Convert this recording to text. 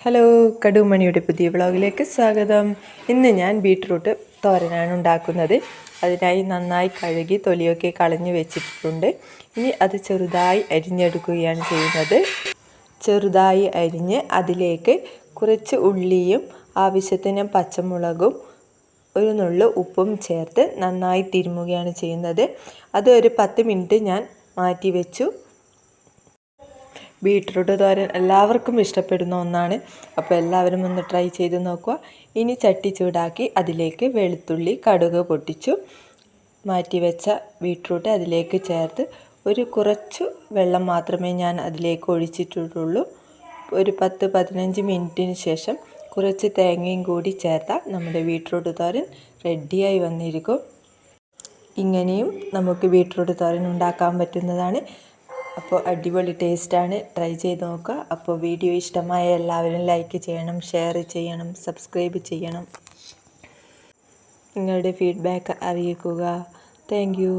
Hello, കടുമണിയുടെ പുതിയ വ്ളോഗിലേക്ക് സ്വാഗതം. ഇന്ന് ഞാൻ ബീട്രൂട്ട് തോരനാണ് ഉണ്ടാക്കുന്നത്. അതിനായി നന്നായി കഴുകി തൊലിയൊക്കെ കളഞ്ഞു വെച്ചിട്ടുണ്ട്. ഇനി അത് ചെറുതായി അരിഞ്ഞെടുക്കുകയാണ് ചെയ്യുന്നത്. ചെറുതായി അരിഞ്ഞ് അതിലേക്ക് കുറച്ച് ഉള്ളിയും ആവശ്യത്തിന് പച്ചമുളകും ഒരു നുള്ളു ഉപ്പും ചേർത്ത് നന്നായി തിരുമുകയാണ് ചെയ്യുന്നത്. അത് ഒരു 10 മിനിറ്റ് ഞാൻ മാറ്റി വെച്ചു. ബീട്രൂട്ട് തോരൻ എല്ലാവർക്കും ഇഷ്ടപ്പെടുന്ന ഒന്നാണ്. അപ്പോൾ എല്ലാവരും ഒന്ന് ട്രൈ ചെയ്ത് നോക്കുക. ഇനി ചട്ടി ചൂടാക്കി അതിലേക്ക് വെളുത്തുള്ളി, കടുക് പൊട്ടിച്ചു മാറ്റി വെച്ച ബീട്രൂട്ട് അതിലേക്ക് ചേർത്ത് കുറച്ചു വെള്ളം മാത്രമേ ഞാൻ അതിലേക്ക് ഒഴിച്ചിട്ടുള്ളൂ. ഒരു 10-15 മിനിറ്റിന് ശേഷം കുറച്ച് തേങ്ങയും കൂടി ചേർത്താൽ നമ്മുടെ ബീട്രൂട്ട് തോരൻ റെഡിയായി വന്നിരിക്കും. ഇങ്ങനെയും നമുക്ക് ബീട്രൂട്ട് തോരൻ ഉണ്ടാക്കാൻ പറ്റുന്നതാണ്. അപ്പോൾ അടിപൊളി ടേസ്റ്റാണ്, ട്രൈ ചെയ്ത് നോക്കുക. അപ്പോൾ വീഡിയോ ഇഷ്ടമായ എല്ലാവരും ലൈക്ക് ചെയ്യണം, ഷെയർ ചെയ്യണം, സബ്സ്ക്രൈബ് ചെയ്യണം. നിങ്ങളുടെ ഫീഡ്ബാക്ക് അറിയിക്കുക. Thank you.